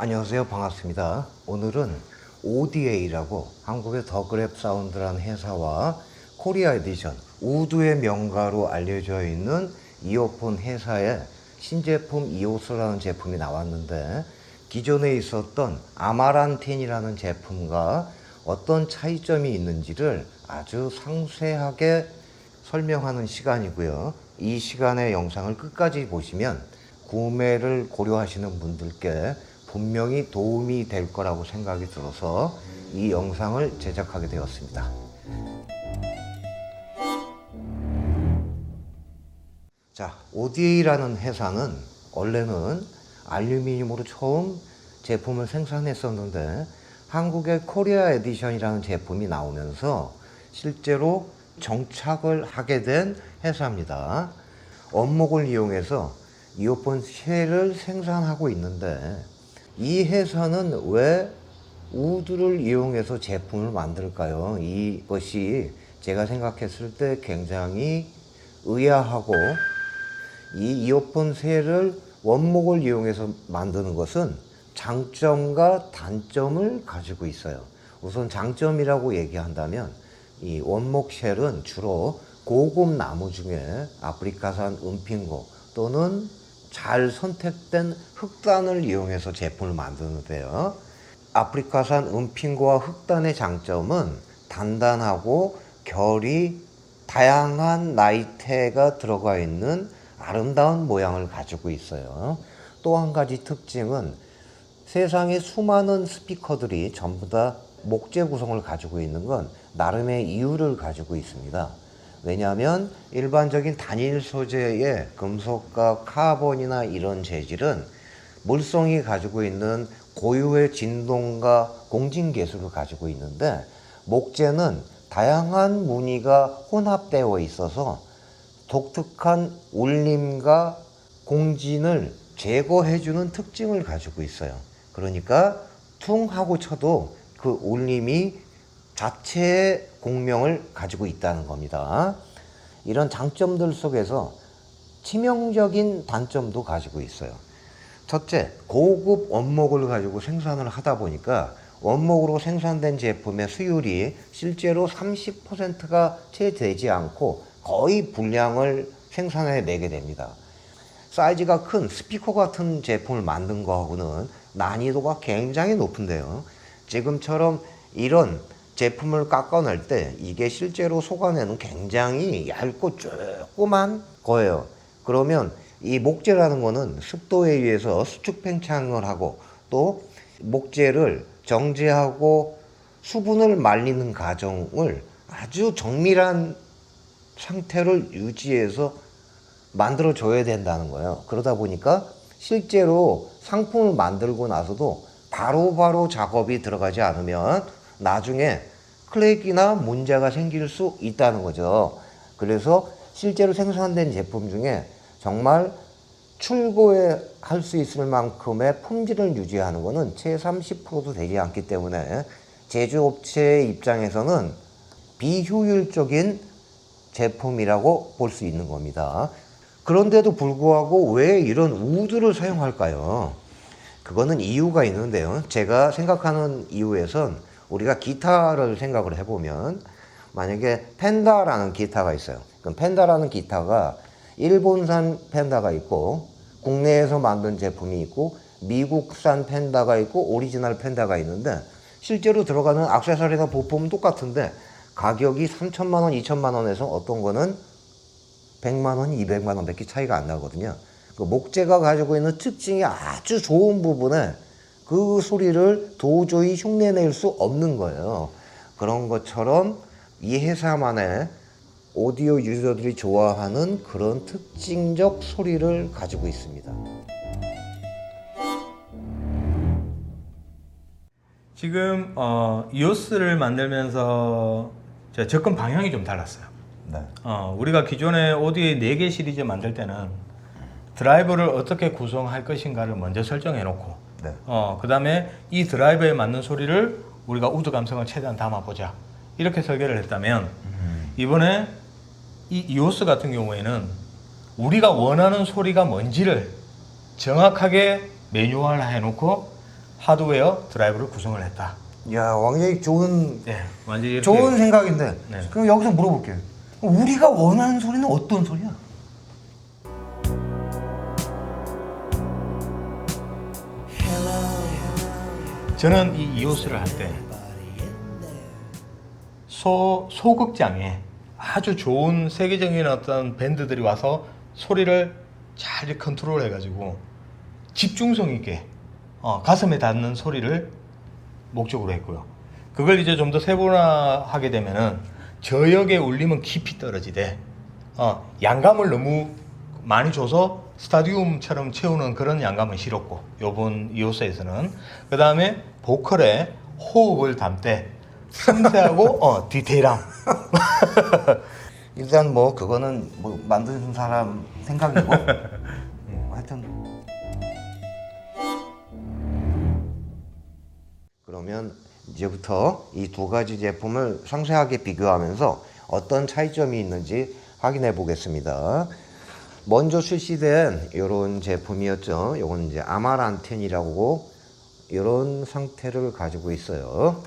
안녕하세요. 반갑습니다. 오늘은 ODA라고 한국의 더그랩 사운드라는 회사와 코리아 에디션, 우드의 명가로 알려져 있는 이어폰 회사의 신제품 이오스라는 제품이 나왔는데, 기존에 있었던 아마란틴이라는 제품과 어떤 차이점이 있는지를 아주 상세하게 설명하는 시간이고요. 이 시간의 영상을 끝까지 보시면 구매를 고려하시는 분들께 분명히 도움이 될 거라고 생각이 들어서 이 영상을 제작하게 되었습니다. 자, ODA라는 회사는 원래는 알루미늄으로 처음 제품을 생산했었는데, 한국의 코리아 에디션이라는 제품이 나오면서 실제로 정착을 하게 된 회사입니다. 원목을 이용해서 이어폰 쉘을 생산하고 있는데, 이 회사는 왜 우드를 이용해서 제품을 만들까요? 이것이 제가 생각했을 때 굉장히 의아하고, 이 이어폰 쉘을 원목을 이용해서 만드는 것은 장점과 단점을 가지고 있어요. 우선 장점이라고 얘기한다면, 이 원목 쉘은 주로 고급 나무 중에 아프리카산 은핑고 또는 잘 선택된 흑단을 이용해서 제품을 만드는데요. 아프리카산 은핑고와 흑단의 장점은 단단하고 결이 다양한 나이테가 들어가 있는 아름다운 모양을 가지고 있어요. 또 한 가지 특징은 세상에 수많은 스피커들이 전부 다 목재 구성을 가지고 있는 건 나름의 이유를 가지고 있습니다. 왜냐하면 일반적인 단일 소재의 금속과 카본이나 이런 재질은 물성이 가지고 있는 고유의 진동과 공진계수를 가지고 있는데, 목재는 다양한 무늬가 혼합되어 있어서 독특한 울림과 공진을 제거해주는 특징을 가지고 있어요. 그러니까 퉁 하고 쳐도 그 울림이 자체의 공명을 가지고 있다는 겁니다. 이런 장점들 속에서 치명적인 단점도 가지고 있어요. 첫째, 고급 원목을 가지고 생산을 하다 보니까 원목으로 생산된 제품의 수율이 실제로 30%가 채 되지 않고 거의 불량을 생산해내게 됩니다. 사이즈가 큰 스피커 같은 제품을 만든 거하고는 난이도가 굉장히 높은데요. 지금처럼 이런 제품을 깎아낼 때 이게 실제로 속안에는 굉장히 얇고 조그만 거예요. 그러면 이 목재라는 거는 습도에 의해서 수축 팽창을 하고, 또 목재를 정제하고 수분을 말리는 과정을 아주 정밀한 상태를 유지해서 만들어 줘야 된다는 거예요. 그러다 보니까 실제로 상품을 만들고 나서도 바로바로 작업이 들어가지 않으면 나중에 클랙이나 문제가 생길 수 있다는 거죠. 그래서 실제로 생산된 제품 중에 정말 출고에 할 수 있을 만큼의 품질을 유지하는 것은 채 30%도 되지 않기 때문에 제조업체의 입장에서는 비효율적인 제품이라고 볼 수 있는 겁니다. 그런데도 불구하고 왜 이런 우드를 사용할까요? 그거는 이유가 있는데요. 제가 생각하는 이유에선 우리가 기타를 생각을 해보면, 만약에 펜다라는 기타가 있어요. 그럼 펜다라는 기타가 일본산 펜다가 있고, 국내에서 만든 제품이 있고, 미국산 펜다가 있고, 오리지널 펜다가 있는데, 실제로 들어가는 액세서리나 부품은 똑같은데 가격이 3천만 원, 2천만 원에서 어떤 거는 100만 원, 200만 원 밖에 차이가 안 나거든요. 그 목재가 가지고 있는 특징이 아주 좋은 부분에 그 소리를 도저히 흉내낼 수 없는 거예요. 그런 것처럼 이 회사만의 오디오 유저들이 좋아하는 그런 특징적 소리를 가지고 있습니다. 지금 이오스를 만들면서 접근 방향이 좀 달랐어요. 네. 우리가 기존에 오디오의 4개 시리즈 만들 때는 드라이버를 어떻게 구성할 것인가를 먼저 설정해 놓고, 네. 그 다음에 이 드라이버에 맞는 소리를 우리가 우드 감성을 최대한 담아보자, 이렇게 설계를 했다면, 이번에 이 이오스 같은 경우에는 우리가 원하는 소리가 뭔지를 정확하게 매뉴얼화 해놓고 하드웨어 드라이브를 구성을 했다. 야, 완전히 좋은 네, 완전히 이렇게 좋은 생각인데. 네. 그럼 여기서 물어볼게요. 우리가 원하는 소리는 어떤 소리야? 저는 이 이오스를 할 때 소극장에 아주 좋은 세계적인 어떤 밴드들이 와서 소리를 잘 컨트롤 해가지고 집중성 있게 가슴에 닿는 소리를 목적으로 했고요. 그걸 이제 좀 더 세분화하게 되면은 저역의 울림은 깊이 떨어지되 양감을 너무 많이 줘서 스타디움처럼 채우는 그런 양감은 싫었고, 요번 이오스에서는 그 다음에 보컬에 호흡을 담되 섬세하고 디테일함. 일단 뭐 그거는 뭐 만드는 사람 생각이고 하여튼 그러면 이제부터 이 두 가지 제품을 상세하게 비교하면서 어떤 차이점이 있는지 확인해 보겠습니다. 먼저 출시된 이런 제품이었죠. 이건 이제 아마란텐이라고 이런 상태를 가지고 있어요.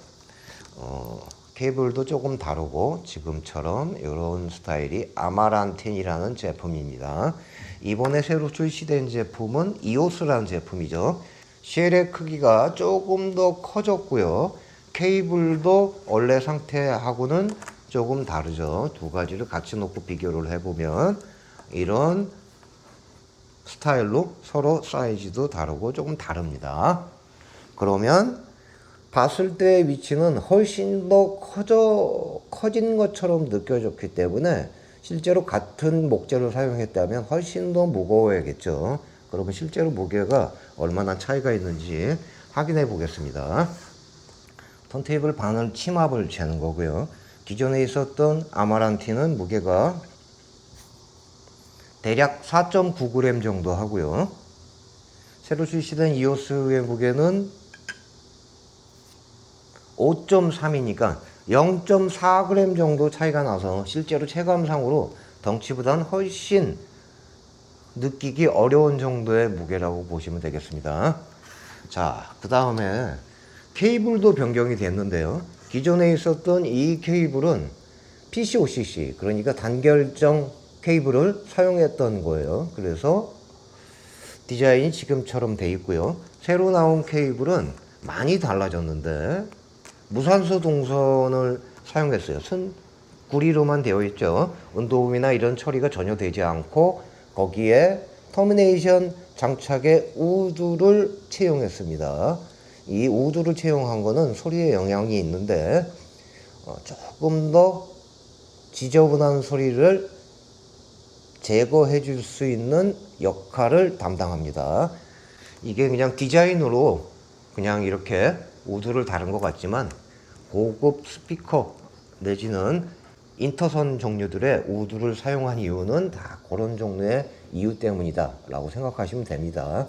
케이블도 조금 다르고 지금처럼 이런 스타일이 아마란텐이라는 제품입니다. 이번에 새로 출시된 제품은 이오스라는 제품이죠. 쉘의 크기가 조금 더 커졌고요. 케이블도 원래 상태하고는 조금 다르죠. 두 가지를 같이 놓고 비교를 해보면 이런 스타일로 서로 사이즈도 다르고 조금 다릅니다. 그러면 봤을 때 위치는 훨씬 더 커진 것처럼 느껴졌기 때문에 실제로 같은 목재를 사용했다면 훨씬 더 무거워야겠죠. 그러면 실제로 무게가 얼마나 차이가 있는지 확인해 보겠습니다. 턴테이블 바늘 침합을 재는 거고요. 기존에 있었던 아마란틴은 무게가 대략 4.9g 정도 하고요. 새로 출시된 이오스의 무게는 5.3이니까 0.4g 정도 차이가 나서 실제로 체감상으로 덩치보다는 훨씬 느끼기 어려운 정도의 무게라고 보시면 되겠습니다. 자, 그 다음에 케이블도 변경이 됐는데요. 기존에 있었던 이 케이블은 PCOCC, 그러니까 단결정 케이블을 사용했던 거예요. 그래서 디자인이 지금처럼 돼 있고요. 새로 나온 케이블은 많이 달라졌는데 무산소 동선을 사용했어요. 구리로만 되어 있죠. 온도음이나 이런 처리가 전혀 되지 않고 거기에 터미네이션 장착에 우드를 채용했습니다. 이 우드를 채용한 거는 소리에 영향이 있는데 조금 더 지저분한 소리를 제거해 줄 수 있는 역할을 담당합니다. 이게 그냥 디자인으로 그냥 이렇게 우드를 다른 것 같지만 고급 스피커 내지는 인터선 종류들의 우드를 사용한 이유는 다 그런 종류의 이유 때문이다 라고 생각하시면 됩니다.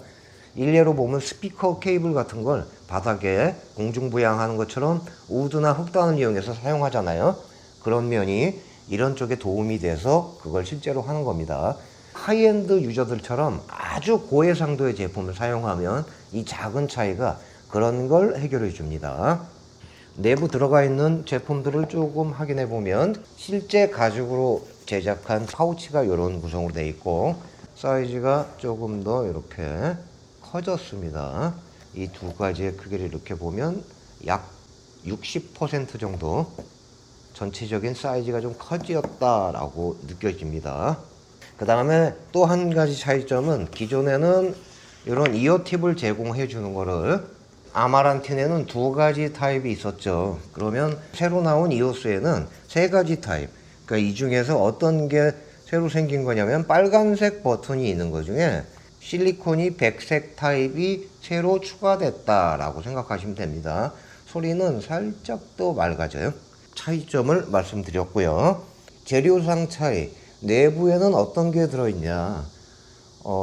일례로 보면 스피커 케이블 같은 걸 바닥에 공중부양하는 것처럼 우드나 흑단을 이용해서 사용하잖아요. 그런 면이 이런 쪽에 도움이 돼서 그걸 실제로 하는 겁니다. 하이엔드 유저들처럼 아주 고해상도의 제품을 사용하면 이 작은 차이가 그런 걸 해결해 줍니다. 내부 들어가 있는 제품들을 조금 확인해 보면 실제 가죽으로 제작한 파우치가 이런 구성으로 되어 있고 사이즈가 조금 더 이렇게 커졌습니다. 이 두 가지의 크기를 이렇게 보면 약 60% 정도 전체적인 사이즈가 좀 커졌다라고 느껴집니다. 그 다음에 또 한 가지 차이점은 기존에는 이런 이어팁을 제공해 주는 거를 아마란틴에는 두 가지 타입이 있었죠. 그러면 새로 나온 이오스에는 세 가지 타입. 그러니까 이 중에서 어떤 게 새로 생긴 거냐면 빨간색 버튼이 있는 것 중에 실리콘이 백색 타입이 새로 추가됐다라고 생각하시면 됩니다. 소리는 살짝 더 맑아져요. 차이점을 말씀드렸고요. 재료상 차이. 내부에는 어떤 게 들어있냐.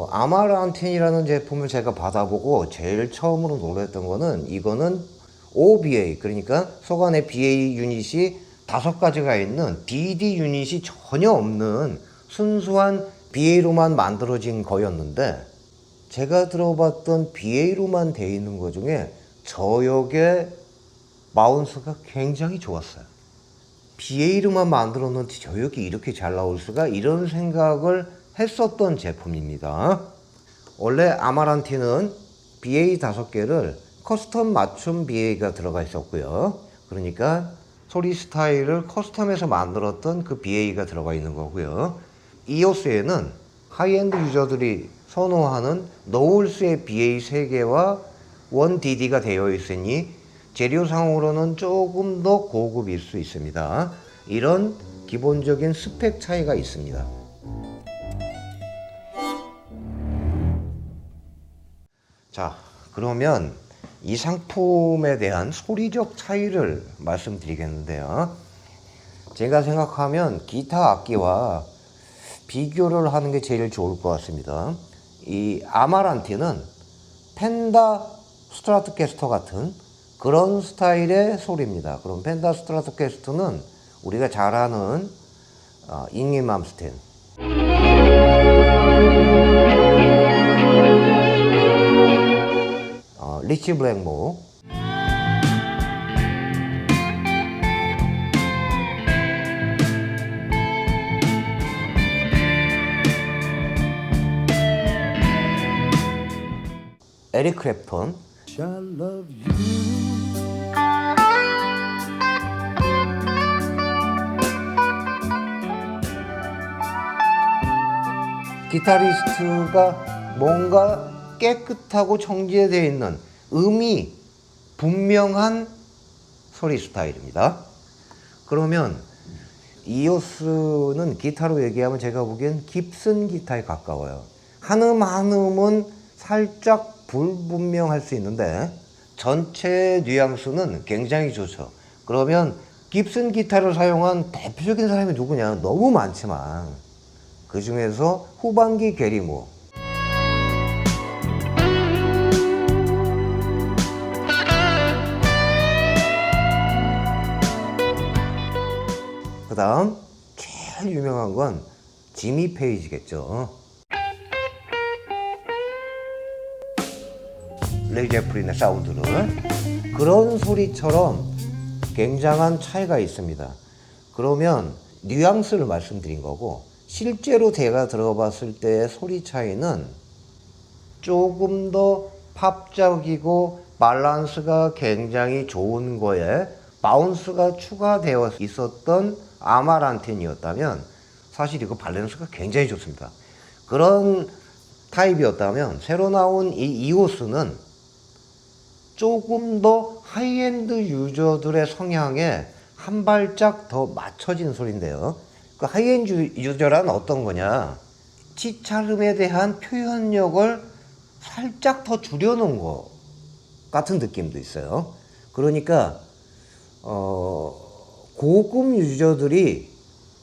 아마란틴이라는 제품을 제가 받아보고 제일 처음으로 놀랐던 거는 이거는 OBA, 그러니까 속 안에 BA 유닛이 5가지가 있는 BD 유닛이 전혀 없는 순수한 BA로만 만들어진 거였는데 제가 들어봤던 BA로만 돼 있는 것 중에 저역의 바운스가 굉장히 좋았어요. BA로만 만들었는데 저역이 이렇게 잘 나올 수가, 이런 생각을 했었던 제품입니다. 원래 아마란티는 BA 5개를 커스텀 맞춤 BA가 들어가 있었고요. 그러니까 소리 스타일을 커스텀해서 만들었던 그 BA가 들어가 있는 거고요. 이오스에는 하이엔드 유저들이 선호하는 노울스의 BA 3개와 1DD가 되어 있으니 재료상으로는 조금 더 고급일 수 있습니다. 이런 기본적인 스펙 차이가 있습니다. 자, 그러면 이 상품에 대한 소리적 차이를 말씀드리겠는데요. 제가 생각하면 기타 악기와 비교를 하는 게 제일 좋을 것 같습니다. 이 아마란티는 펜다 스트라토캐스터 같은 그런 스타일의 소리입니다. 그럼 펜다 스트라토캐스터는 우리가 잘 아는 잉이 맘스텐, 리치 블랙모, 에릭 크랩톤, 기타리스트가 뭔가 깨끗하고 정제되어 있는 음이 분명한 소리 스타일입니다. 그러면 이오스는 기타로 얘기하면 제가 보기엔 깁슨 기타에 가까워요. 한 음 한 음은 살짝 불분명할 수 있는데 전체 뉘앙스는 굉장히 좋죠. 그러면 깁슨 기타를 사용한 대표적인 사람이 누구냐? 너무 많지만 그 중에서 후반기 게리모, 그 다음 제일 유명한 건 지미 페이지겠죠. 레이 제프린의 사운드를, 그런 소리처럼 굉장한 차이가 있습니다. 그러면 뉘앙스를 말씀드린 거고, 실제로 제가 들어봤을 때의 소리 차이는 조금 더 팝적이고 밸런스가 굉장히 좋은 거에 바운스가 추가되어 있었던 아마란틴이었다면 사실 이거 밸런스가 굉장히 좋습니다. 그런 타입이었다면 새로 나온 이 이오스는 조금 더 하이엔드 유저들의 성향에 한 발짝 더 맞춰진 소리인데요. 그 하이엔드 유저란 어떤 거냐? 치차름에 대한 표현력을 살짝 더 줄여놓은 것 같은 느낌도 있어요. 그러니까 고급 유저들이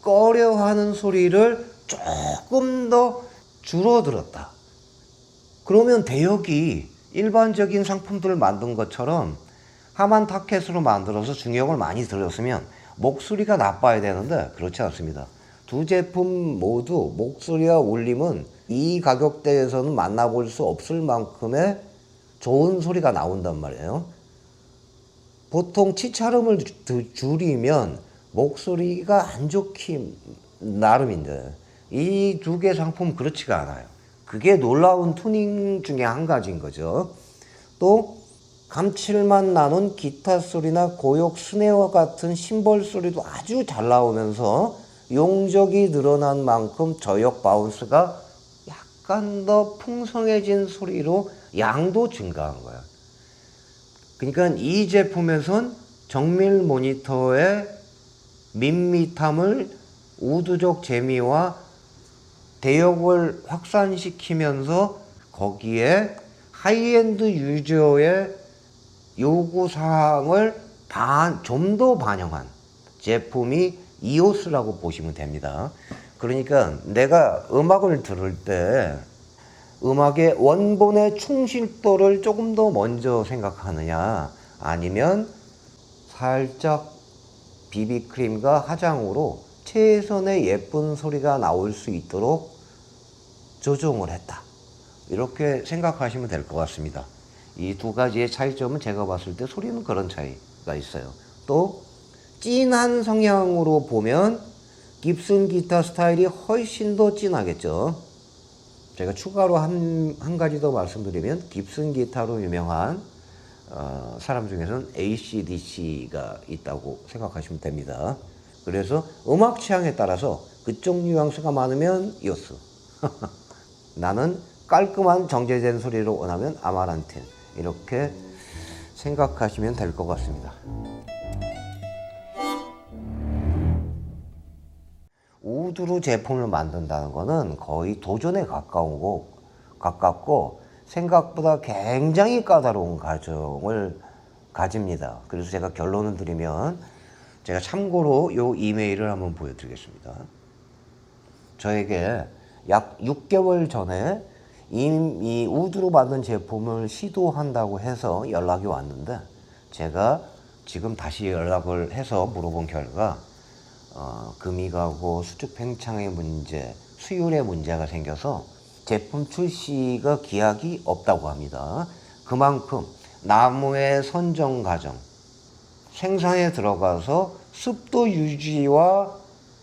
꺼려하는 소리를 조금 더 줄어들었다. 그러면 대역이 일반적인 상품들을 만든 것처럼 하만 타켓으로 만들어서 중역을 많이 들였으면 목소리가 나빠야 되는데 그렇지 않습니다. 두 제품 모두 목소리와 울림은 이 가격대에서는 만나볼 수 없을 만큼의 좋은 소리가 나온단 말이에요. 보통 치차름을 줄이면 목소리가 안 좋기 나름인데 이 두 개 상품 그렇지가 않아요. 그게 놀라운 투닝 중에 한 가지인 거죠. 또 감칠맛 나는 기타 소리나 고역 스네어 같은 심벌 소리도 아주 잘 나오면서 용적이 늘어난 만큼 저역 바운스가 약간 더 풍성해진 소리로 양도 증가한 거야. 그러니까 이 제품에선 정밀 모니터의 밋밋함을 우드적 재미와 대역을 확산시키면서 거기에 하이엔드 유저의 요구사항을 좀 더 반영한 제품이 이오스라고 보시면 됩니다. 그러니까 내가 음악을 들을 때 음악의 원본의 충실도를 조금 더 먼저 생각하느냐, 아니면 살짝 비비크림과 화장으로 최선의 예쁜 소리가 나올 수 있도록 조정을 했다. 이렇게 생각하시면 될 것 같습니다. 이 두 가지의 차이점은 제가 봤을 때 소리는 그런 차이가 있어요. 또 진한 성향으로 보면 깁슨 기타 스타일이 훨씬 더 진하겠죠. 제가 추가로 한 가지 더 말씀드리면 깁슨 기타로 유명한 사람 중에서는 AC/DC가 있다고 생각하시면 됩니다. 그래서 음악 취향에 따라서 그쪽 뉘앙스가 많으면 이오스, 나는 깔끔한 정제된 소리를 원하면 아마란틴, 이렇게 생각하시면 될 것 같습니다. 우드로 제품을 만든다는 거는 거의 도전에 가깝고 생각보다 굉장히 까다로운 과정을 가집니다. 그래서 제가 결론을 드리면, 제가 참고로 요 이메일을 한번 보여드리겠습니다. 저에게 약 6개월 전에 이미 우드로 만든 제품을 시도한다고 해서 연락이 왔는데, 제가 지금 다시 연락을 해서 물어본 결과 금이 가고 수축 팽창의 문제, 수율의 문제가 생겨서 제품 출시가 기약이 없다고 합니다. 그만큼 나무의 선정 과정, 생산에 들어가서 습도 유지와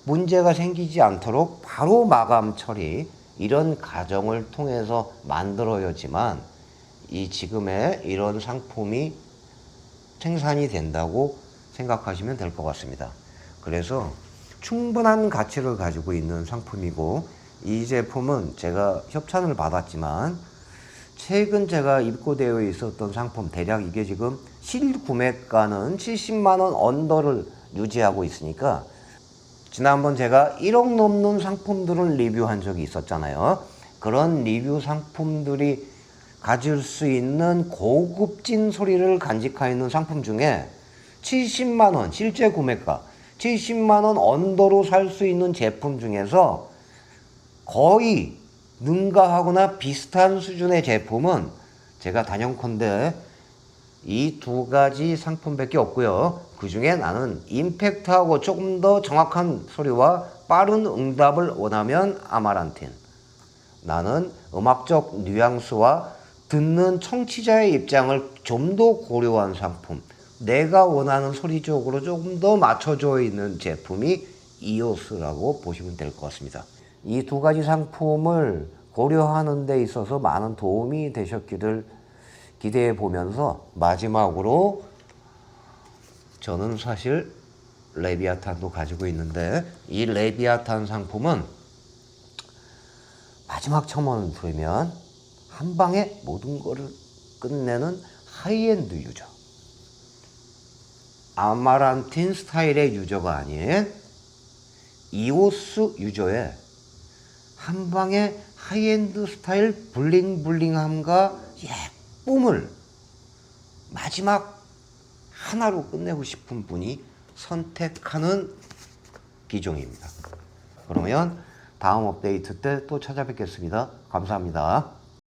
문제가 생기지 않도록 바로 마감 처리, 이런 과정을 통해서 만들어야지만 이 지금의 이런 상품이 생산이 된다고 생각하시면 될 것 같습니다. 그래서 충분한 가치를 가지고 있는 상품이고, 이 제품은 제가 협찬을 받았지만 최근 제가 입고되어 있었던 상품, 대략 이게 지금 실구매가는 70만원 언더를 유지하고 있으니까, 지난번 제가 1억 넘는 상품들을 리뷰한 적이 있었잖아요. 그런 리뷰 상품들이 가질 수 있는 고급진 소리를 간직하고 있는 상품 중에 70만원, 실제 구매가 70만원 언더로 살 수 있는 제품 중에서 거의 능가하거나 비슷한 수준의 제품은 제가 단연컨대 이 두 가지 상품밖에 없고요. 그 중에 나는 임팩트하고 조금 더 정확한 소리와 빠른 응답을 원하면 아마란틴, 나는 음악적 뉘앙스와 듣는 청취자의 입장을 좀 더 고려한 상품, 내가 원하는 소리 쪽으로 조금 더 맞춰져 있는 제품이 이오스라고 보시면 될 것 같습니다. 이 두 가지 상품을 고려하는 데 있어서 많은 도움이 되셨기를 기대해 보면서, 마지막으로 저는 사실 레비아탄도 가지고 있는데, 이 레비아탄 상품은 마지막 첨언을 들으면 한 방에 모든 거를 끝내는 하이엔드 유저, 아마란틴 스타일의 유저가 아닌 이오스 유저의 한 방에 하이엔드 스타일 블링블링함과 예쁨을 마지막 하나로 끝내고 싶은 분이 선택하는 기종입니다. 그러면 다음 업데이트 때 또 찾아뵙겠습니다. 감사합니다.